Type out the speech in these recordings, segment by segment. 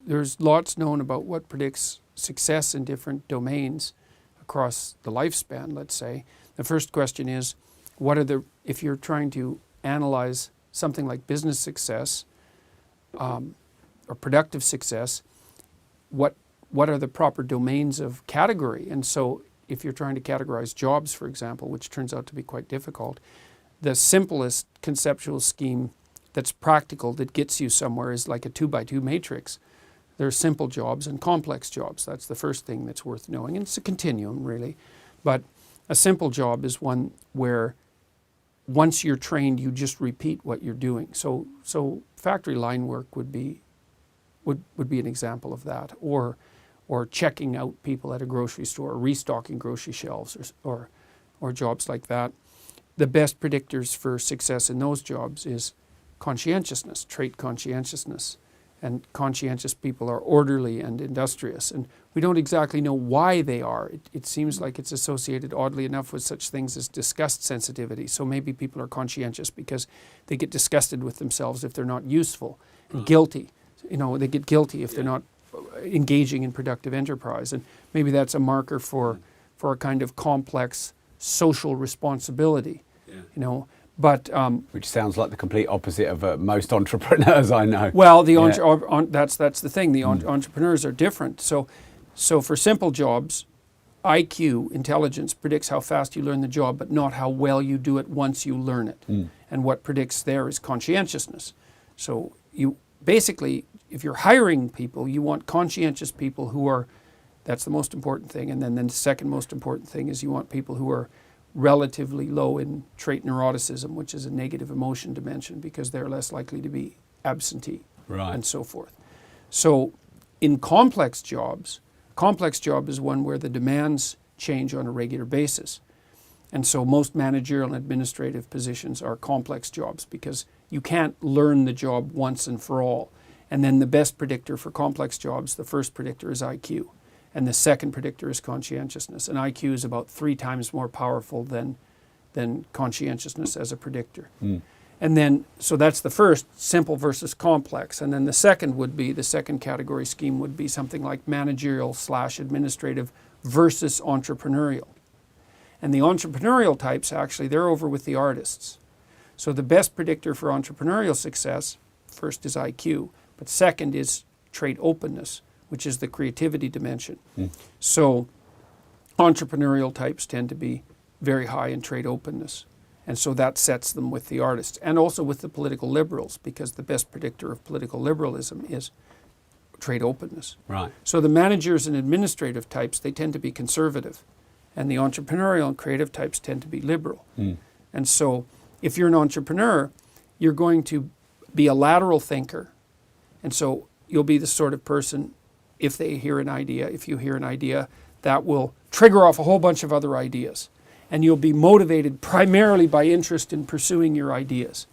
there's lots known about what predicts success in different domains across the lifespan, let's say. The first question is, if you're trying to analyze something like business success or productive success, what are the proper domains of category? And so if you're trying to categorize jobs, for example, which turns out to be quite difficult, the simplest conceptual scheme that's practical, that gets you somewhere, is like a 2x2 matrix. There are simple jobs and complex jobs. That's the first thing that's worth knowing. And it's a continuum, really. But a simple job is one where once you're trained, you just repeat what you're doing. So factory line work would be an example of that, or checking out people at a grocery store, or restocking grocery shelves, or jobs like that. The best predictors for success in those jobs is conscientiousness, trait conscientiousness. And conscientious people are orderly and industrious. And we don't exactly know why they are. It seems like it's associated, oddly enough, with such things as disgust sensitivity. So maybe people are conscientious because they get disgusted with themselves if they're not useful, and guilty. They get guilty if they're not engaging in productive enterprise. And maybe that's a marker for a kind of complex social responsibility, But which sounds like the complete opposite of most entrepreneurs I know. Well, that's the thing. The entrepreneurs are different. So for simple jobs, IQ, intelligence, predicts how fast you learn the job, but not how well you do it once you learn it. And what predicts there is conscientiousness. So you basically, if you're hiring people, you want conscientious people who are. That's the most important thing. And then the second most important thing is you want people who are relatively low in trait neuroticism, which is a negative emotion dimension, because they're less likely to be absentee, and so forth. So in complex job is one where the demands change on a regular basis. And so most managerial and administrative positions are complex jobs because you can't learn the job once and for all. And then the best predictor for complex jobs, the first predictor is IQ. And the second predictor is conscientiousness. And IQ is about 3 times more powerful than conscientiousness as a predictor. And then, so that's the first, simple versus complex. And then the second category scheme would be something like managerial/administrative versus entrepreneurial. And the entrepreneurial types, actually, they're over with the artists. So the best predictor for entrepreneurial success, first is IQ, but second is trait openness, which is the creativity dimension. So entrepreneurial types tend to be very high in trait openness. And so that sets them with the artists and also with the political liberals, because the best predictor of political liberalism is trait openness. Right. So the managers and administrative types, they tend to be conservative, and the entrepreneurial and creative types tend to be liberal. And so if you're an entrepreneur, you're going to be a lateral thinker. And so you'll be the sort of person, if you hear an idea, that will trigger off a whole bunch of other ideas. And you'll be motivated primarily by interest in pursuing your ideas.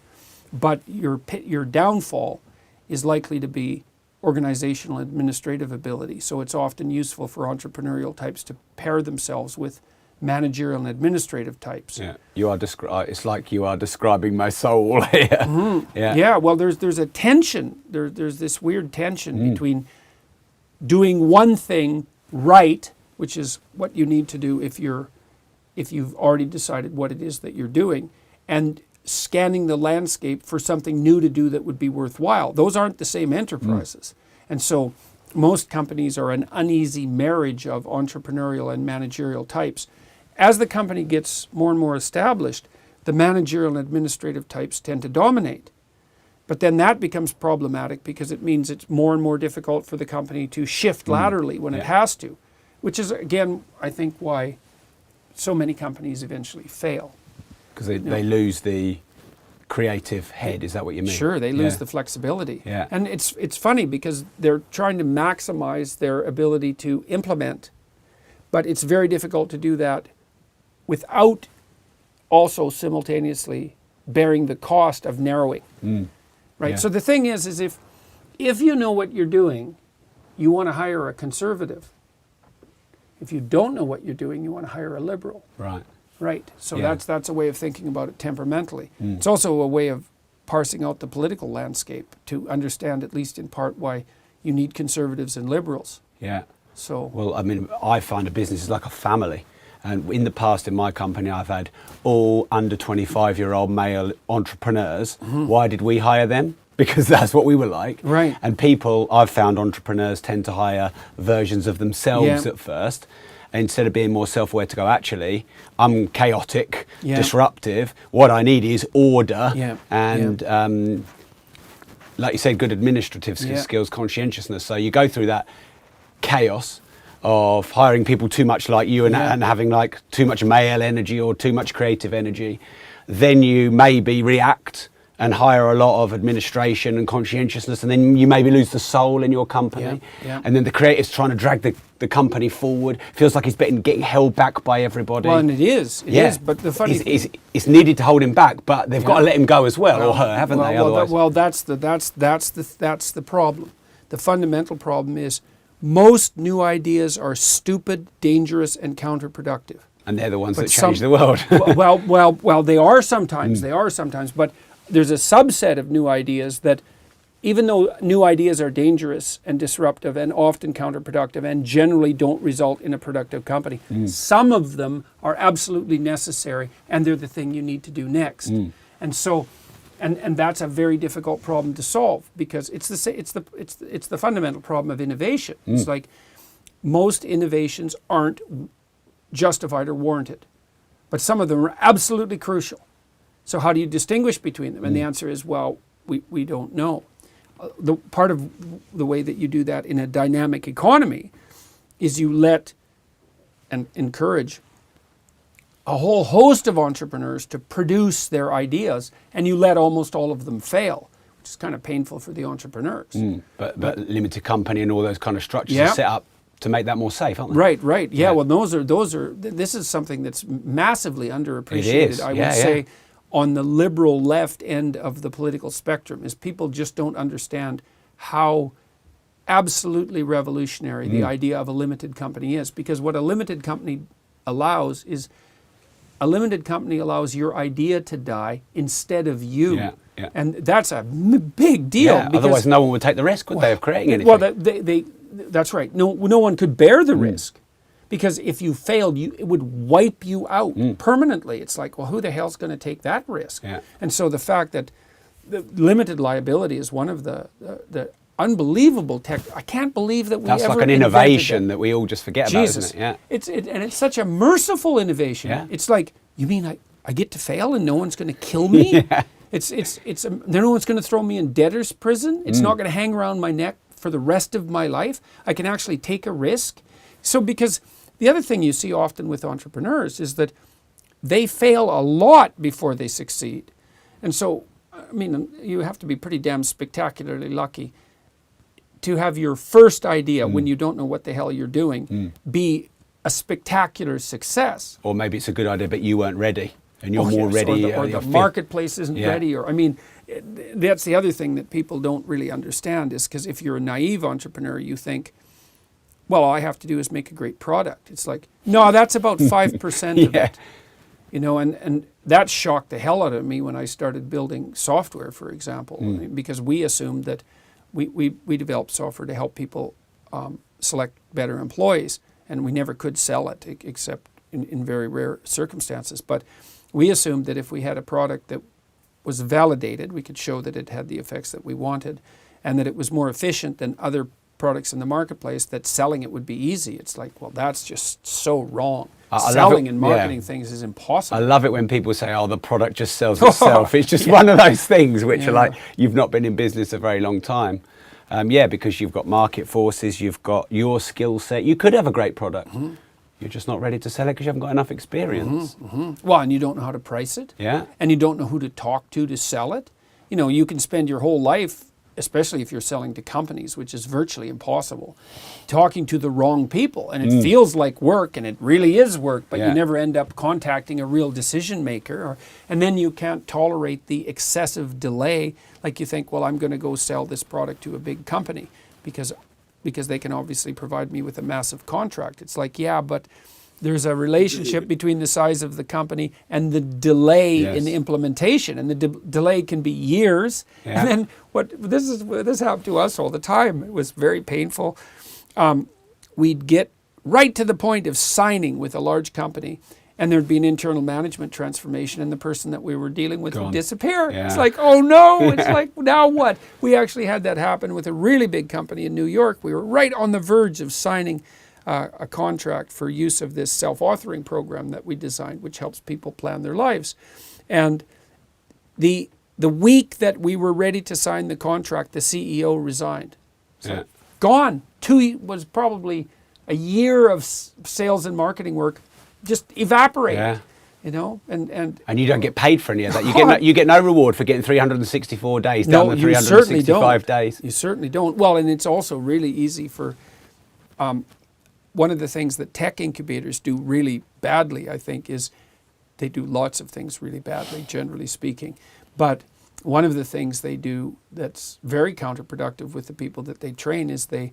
But your downfall is likely to be organizational and administrative ability. So it's often useful for entrepreneurial types to pair themselves with managerial and administrative types. Yeah, it's like you are describing my soul here. Yeah, well, there's a tension. There's this weird tension between doing one thing right, which is what you need to do if you've already decided what it is that you're doing, and scanning the landscape for something new to do that would be worthwhile. Those aren't the same enterprises. And so most companies are an uneasy marriage of entrepreneurial and managerial types. As the company gets more and more established, the managerial and administrative types tend to dominate. But then that becomes problematic because it means it's more and more difficult for the company to shift laterally when it has to, which is, again, I think why so many companies eventually fail. Because they lose the creative head, is that what you mean? Sure, they lose the flexibility. Yeah. And it's funny because they're trying to maximize their ability to implement, but it's very difficult to do that without also simultaneously bearing the cost of narrowing. Right? Yeah. So the thing is if you know what you're doing, you want to hire a conservative. If you don't know what you're doing, you want to hire a liberal. Right. So that's a way of thinking about it temperamentally. It's also a way of parsing out the political landscape to understand, at least in part, why you need conservatives and liberals. Yeah. So Well, I mean, I find a business is like a family. And in the past, in my company, I've had all under 25-year-old male entrepreneurs. Why did we hire them? Because that's what we were like. Right. And people, I've found entrepreneurs tend to hire versions of themselves at first. Instead of being more self-aware to go, actually, I'm chaotic, disruptive. What I need is order and, like you said, good administrative skills, conscientiousness. So you go through that chaos of hiring people too much like you and having like too much male energy or too much creative energy. Then you maybe react and hire a lot of administration and conscientiousness, and then you maybe lose the soul in your company. And then the creative's trying to drag the company forward. Feels like he's getting held back by evereverody. well, and it is. It is. But the funny it's needed to hold him back, but they've got to let him go as well, or her, haven't they? Otherwise, that's the problem. The fundamental problem is most new ideas are stupid, dangerous, and counterproductive. and they're the ones that change the world. well, they are sometimes. They are sometimes, but there's a subset of new ideas that, even though new ideas are dangerous and disruptive and often counterproductive and generally don't result in a productive company, some of them are absolutely necessary, and they're the thing you need to do next. And so, and that's a very difficult problem to solve, because it's the fundamental problem of innovation. It's like most innovations aren't justified or warranted, but some of them are absolutely crucial. So how do you distinguish between them? And the answer is, well, we don't know. The part of the way that you do that in a dynamic economy is you let and encourage a whole host of entrepreneurs to produce their ideas, and you let almost all of them fail, which is kind of painful for the entrepreneurs. But limited company and all those kind of structures are set up to make that more safe, aren't they? Right. Yeah. Well, those are. This is something that's massively underappreciated. It is. I would say, on the liberal left end of the political spectrum, is people just don't understand how absolutely revolutionary the idea of a limited company is. Because what a limited company allows is, a limited company allows your idea to die instead of you. Yeah. And that's a big deal. Yeah, otherwise no one would take the risk, would they, of creating anything? Well, that's right. No one could bear the risk. Because if you failed, it would wipe you out permanently. It's like, well, who the hell's going to take that risk? Yeah. And so the fact that the limited liability is one of the unbelievable tech. I can't believe that we That's ever like an innovation that we all just forget about, isn't it? Yeah. And it's such a merciful innovation. Yeah. It's like, you mean I get to fail and no one's going to kill me? Yeah. No one's going to throw me in debtor's prison. It's not going to hang around my neck for the rest of my life. I can actually take a risk. So, because the other thing you see often with entrepreneurs is that they fail a lot before they succeed. And so, I mean, you have to be pretty damn spectacularly lucky to have your first idea, when you don't know what the hell you're doing, be a spectacular success. Or maybe it's a good idea, but you weren't ready, and you're more ready. Or the marketplace isn't ready. Or, I mean, that's the other thing that people don't really understand, is because if you're a naive entrepreneur, you think, well, all I have to do is make a great product. It's like, no, that's about 5% of it. You know, and that shocked the hell out of me when I started building software, for example, because we assumed that we developed software to help people select better employees, and we never could sell it except in very rare circumstances. But we assumed that if we had a product that was validated, we could show that it had the effects that we wanted, and that it was more efficient than other products in the marketplace, that selling it would be easy. It's like, well, that's just so wrong. Selling and marketing things is impossible. I love it when people say, oh, the product just sells itself. It's just one of those things which are like, you've not been in business a very long time. Because you've got market forces, you've got your skill set. You could have a great product. You're just not ready to sell it because you haven't got enough experience. Well, and you don't know how to price it. Yeah. And you don't know who to talk to sell it. You know, you can spend your whole life, especially if you're selling to companies, which is virtually impossible, talking to the wrong people. And it feels like work, and it really is work, but you never end up contacting a real decision maker. And then you can't tolerate the excessive delay. Like, you think, well, I'm going to go sell this product to a big company because they can obviously provide me with a massive contract. It's like, yeah, but there's a relationship between the size of the company and the delay in the implementation, and the delay can be years. And then this happened to us all the time. It was very painful. We'd get right to the point of signing with a large company, and there'd be an internal management transformation, and the person that we were dealing with would disappear. It's like, oh no, it's like, now what? We actually had that happen with a really big company in New York. We were right on the verge of signing a contract for use of this self-authoring program that we designed, which helps people plan their lives. And the week that we were ready to sign the contract, the CEO resigned. So gone. Was probably a year of sales and marketing work just evaporated. You know, and you don't get paid for any of that. You get no reward for getting 364 days down the 365 days. You certainly don't. Well, and it's also really easy for one of the things that tech incubators do really badly, I think, is they do lots of things really badly, generally speaking. But one of the things they do that's very counterproductive with the people that they train is they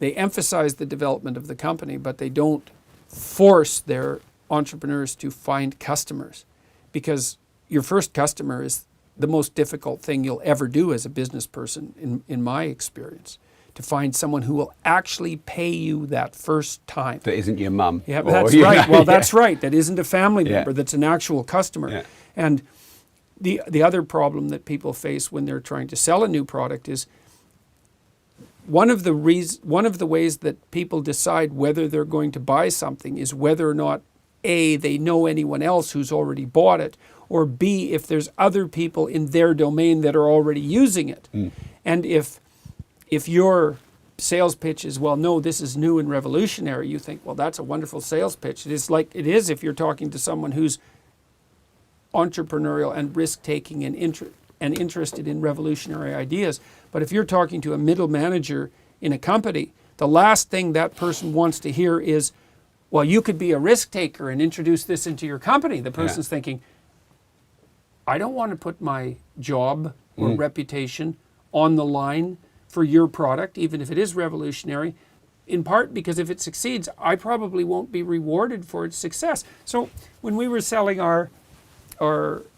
emphasize the development of the company, but they don't force their entrepreneurs to find customers, because your first customer is the most difficult thing you'll ever do as a business person, in my experience. To find someone who will actually pay you that first time. That isn't your mum. Yeah, that's right. Well, that's right. That isn't a family member. That's an actual customer. Yeah. And the other problem that people face when they're trying to sell a new product is one of the ways that people decide whether they're going to buy something is whether or not A, they know anyone else who's already bought it, or B, if there's other people in their domain that are already using it. And if your sales pitch is, well, no, this is new and revolutionary, you think, well, that's a wonderful sales pitch. It is like it is if you're talking to someone who's entrepreneurial and risk-taking and interested in revolutionary ideas. But if you're talking to a middle manager in a company, the last thing that person wants to hear is, well, you could be a risk-taker and introduce this into your company. The person's thinking, I don't want to put my job or reputation on the line for your product, even if it is revolutionary, in part because if it succeeds, I probably won't be rewarded for its success. So when we were selling our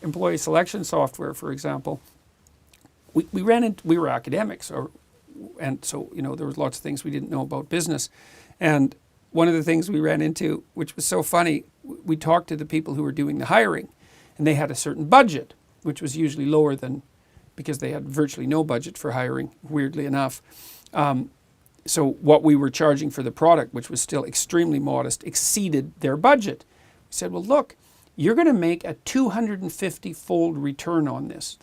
employee selection software, for example, we were academics, and so there was lots of things we didn't know about business. And one of the things we ran into, which was so funny, we talked to the people who were doing the hiring, and they had a certain budget, which was usually lower than, because they had virtually no budget for hiring, weirdly enough. So what we were charging for the product, which was still extremely modest, exceeded their budget. We said, well, look, you're going to make a 250-fold return on this.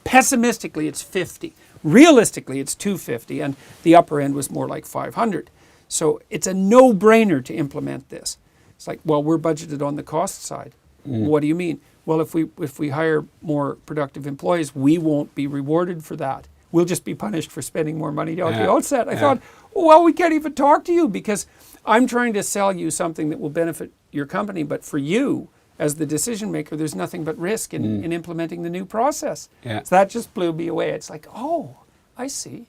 Pessimistically, it's 50. Realistically, it's 250, and the upper end was more like 500. So it's a no-brainer to implement this. It's like, well, we're budgeted on the cost side. What do you mean? Well, if we hire more productive employees, we won't be rewarded for that. We'll just be punished for spending more money at the outset. I thought, well, we can't even talk to you because I'm trying to sell you something that will benefit your company, but for you, as the decision maker, there's nothing but risk in implementing the new process. So that just blew me away. It's like, oh, I see.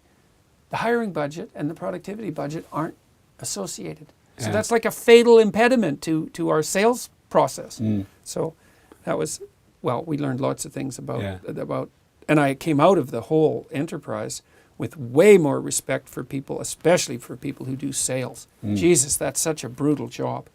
The hiring budget and the productivity budget aren't associated. So that's like a fatal impediment to our sales process. So that was, well, we learned lots of things about, and I came out of the whole enterprise with way more respect for people, especially for people who do sales. Jesus, that's such a brutal job.